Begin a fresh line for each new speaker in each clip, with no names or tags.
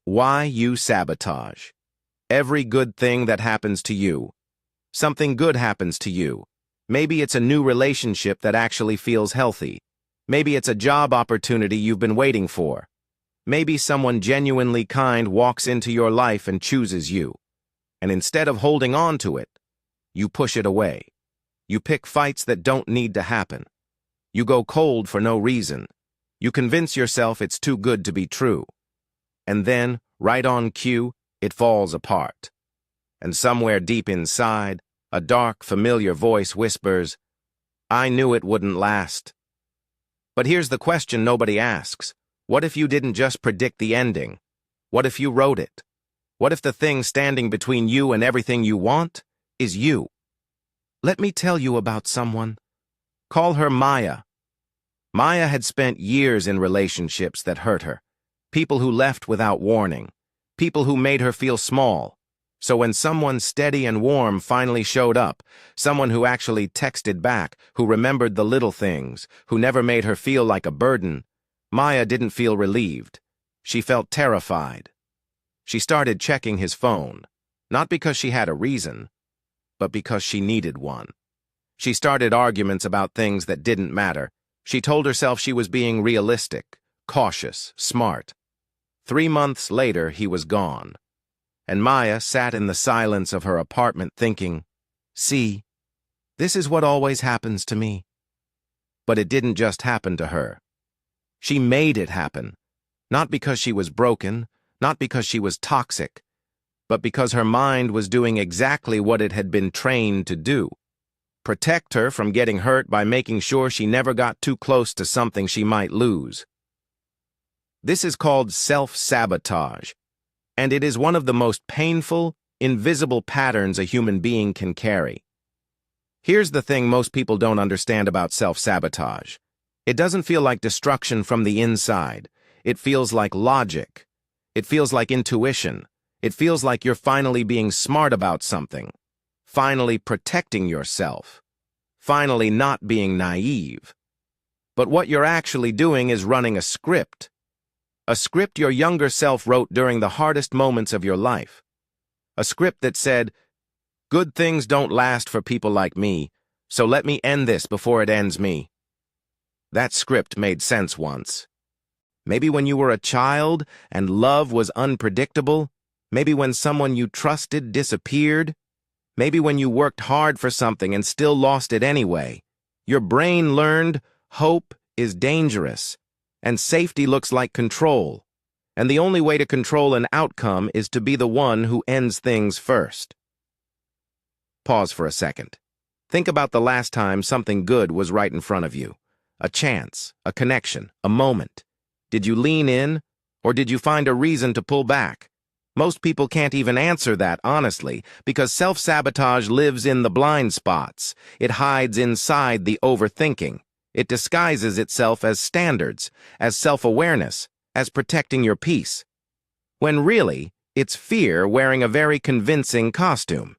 Why you sabotage. Every good thing that happens to you. Something good happens to you. Maybe it's a new relationship that actually feels healthy. Maybe it's a job opportunity you've been waiting for. Maybe someone genuinely kind walks into your life and chooses you. And instead of holding on to it, you push it away. You pick fights that don't need to happen. You go cold for no reason. You convince yourself it's too good to be true. And then, right on cue, it falls apart. And somewhere deep inside, a dark, familiar voice whispers, "I knew it wouldn't last." But here's the question nobody asks. What if you didn't just predict the ending? What if you wrote it? What if the thing standing between you and everything you want is you? Let me tell you about someone. Call her Maya. Maya had spent years in relationships that hurt her. People who left without warning. People who made her feel small. So when someone steady and warm finally showed up, someone who actually texted back, who remembered the little things, who never made her feel like a burden, Maya didn't feel relieved. She felt terrified. She started checking his phone, not because she had a reason, but because she needed one. She started arguments about things that didn't matter. She told herself she was being realistic, cautious, smart. 3 months later, he was gone. And Maya sat in the silence of her apartment thinking, "See, this is what always happens to me." But it didn't just happen to her. She made it happen, not because she was broken, not because she was toxic, but because her mind was doing exactly what it had been trained to do. Protect her from getting hurt by making sure she never got too close to something she might lose. This is called self-sabotage, and it is one of the most painful, invisible patterns a human being can carry. Here's the thing most people don't understand about self-sabotage. It doesn't feel like destruction from the inside. It feels like logic. It feels like intuition. It feels like you're finally being smart about something. Finally protecting yourself. Finally not being naive. But what you're actually doing is running a script. A script your younger self wrote during the hardest moments of your life. A script that said, "Good things don't last for people like me, so let me end this before it ends me." That script made sense once. Maybe when you were a child and love was unpredictable. Maybe when someone you trusted disappeared. Maybe when you worked hard for something and still lost it anyway. Your brain learned hope is dangerous, and safety looks like control. And the only way to control an outcome is to be the one who ends things first. Pause for a second. Think about the last time something good was right in front of you. A chance, a connection, a moment. Did you lean in, or did you find a reason to pull back? Most people can't even answer that honestly, because self-sabotage lives in the blind spots. It hides inside the overthinking. It disguises itself as standards, as self-awareness, as protecting your peace. When really, it's fear wearing a very convincing costume.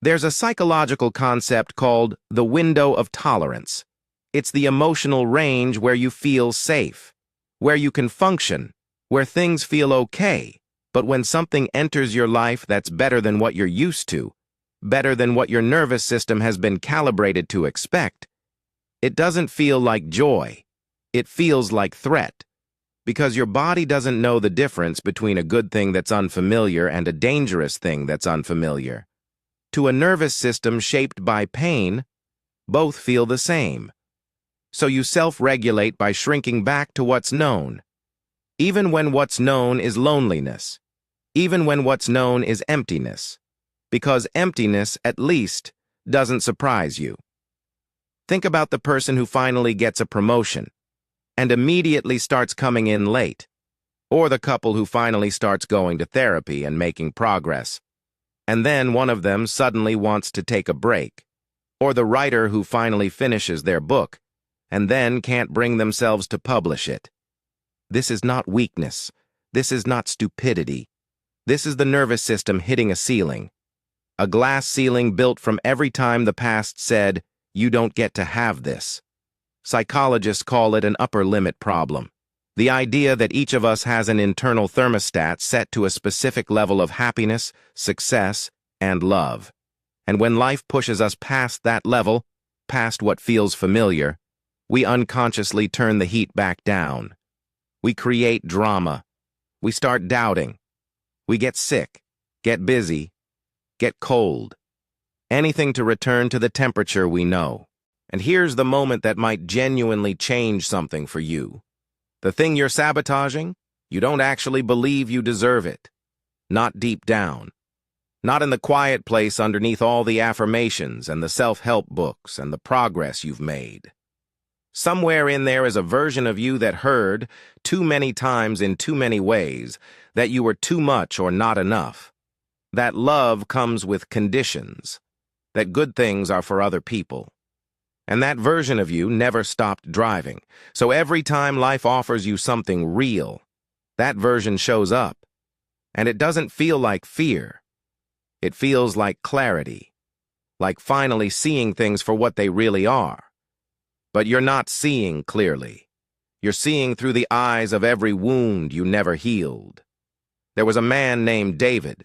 There's a psychological concept called the window of tolerance. It's the emotional range where you feel safe, where you can function, where things feel okay. But when something enters your life that's better than what you're used to, better than what your nervous system has been calibrated to expect, it doesn't feel like joy. It feels like threat. Because your body doesn't know the difference between a good thing that's unfamiliar and a dangerous thing that's unfamiliar. To a nervous system shaped by pain, both feel the same. So you self-regulate by shrinking back to what's known. Even when what's known is loneliness. Even when what's known is emptiness. Because emptiness, at least, doesn't surprise you. Think about the person who finally gets a promotion and immediately starts coming in late. Or the couple who finally starts going to therapy and making progress. And then one of them suddenly wants to take a break. Or the writer who finally finishes their book and then can't bring themselves to publish it. This is not weakness. This is not stupidity. This is the nervous system hitting a ceiling. A glass ceiling built from every time the past said, "You don't get to have this." Psychologists call it an upper limit problem. The idea that each of us has an internal thermostat set to a specific level of happiness, success, and love. And when life pushes us past that level, past what feels familiar, we unconsciously turn the heat back down. We create drama. We start doubting. We get sick, get busy, get cold. Anything to return to the temperature we know. And here's the moment that might genuinely change something for you. The thing you're sabotaging, you don't actually believe you deserve it. Not deep down. Not in the quiet place underneath all the affirmations and the self-help books and the progress you've made. Somewhere in there is a version of you that heard, too many times in too many ways, that you were too much or not enough. That love comes with conditions. That good things are for other people. And that version of you never stopped driving. So every time life offers you something real, that version shows up. And it doesn't feel like fear. It feels like clarity. Like finally seeing things for what they really are. But you're not seeing clearly. You're seeing through the eyes of every wound you never healed. There was a man named David.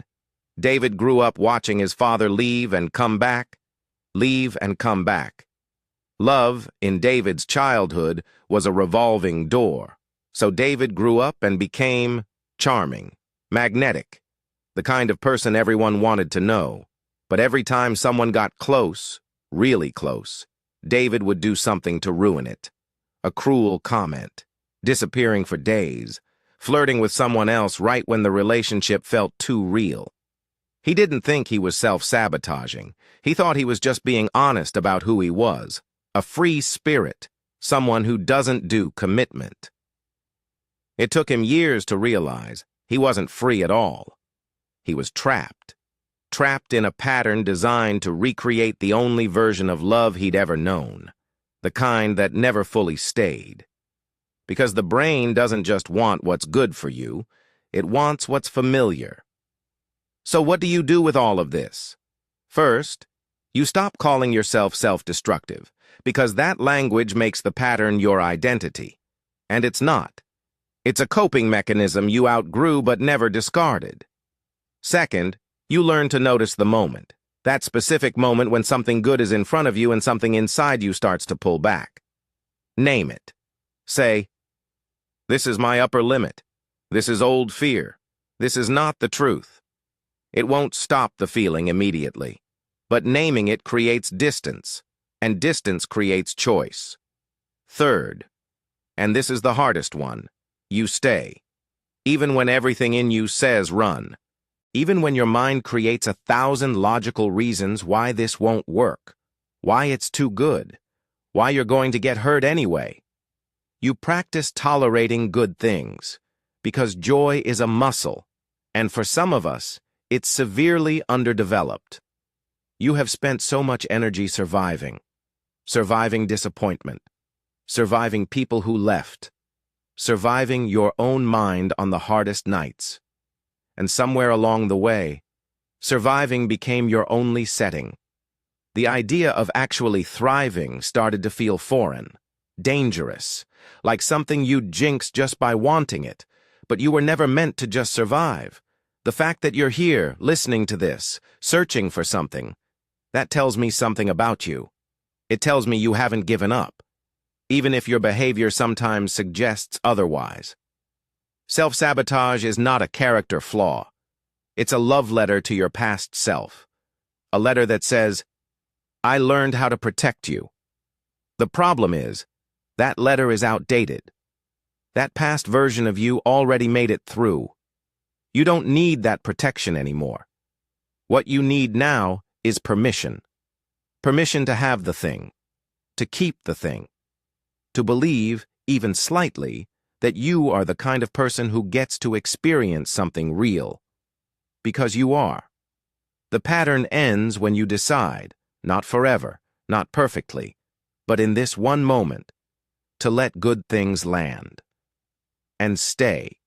David grew up watching his father leave and come back, leave and come back. Love, in David's childhood, was a revolving door. So David grew up and became charming, magnetic, the kind of person everyone wanted to know. But every time someone got close, really close, David would do something to ruin it. A cruel comment, disappearing for days, flirting with someone else right when the relationship felt too real. He didn't think he was self-sabotaging. He thought he was just being honest about who he was. A free spirit, someone who doesn't do commitment. It took him years to realize he wasn't free at all. He was trapped. Trapped in a pattern designed to recreate the only version of love he'd ever known. The kind that never fully stayed. Because the brain doesn't just want what's good for you, it wants what's familiar. So what do you do with all of this? First, you stop calling yourself self-destructive, because that language makes the pattern your identity. And it's not. It's a coping mechanism you outgrew but never discarded. Second, you learn to notice the moment. That specific moment when something good is in front of you and something inside you starts to pull back. Name it. Say, "This is my upper limit. This is old fear. This is not the truth." It won't stop the feeling immediately. But naming it creates distance, and distance creates choice. Third, and this is the hardest one, you stay. Even when everything in you says run. Even when your mind creates 1,000 logical reasons why this won't work, why it's too good, why you're going to get hurt anyway. You practice tolerating good things, because joy is a muscle, and for some of us, it's severely underdeveloped. You have spent so much energy surviving disappointment, surviving people who left, surviving your own mind on the hardest nights. And somewhere along the way, surviving became your only setting. The idea of actually thriving started to feel foreign, dangerous, like something you'd jinx just by wanting it, but you were never meant to just survive. The fact that you're here, listening to this, searching for something, that tells me something about you. It tells me you haven't given up, even if your behavior sometimes suggests otherwise. Self-sabotage is not a character flaw. It's a love letter to your past self. A letter that says, "I learned how to protect you." The problem is, that letter is outdated. That past version of you already made it through. You don't need that protection anymore. What you need now is permission. Permission to have the thing, to keep the thing, to believe, even slightly, that you are the kind of person who gets to experience something real. Because you are. The pattern ends when you decide, not forever, not perfectly, but in this one moment, to let good things land. And stay.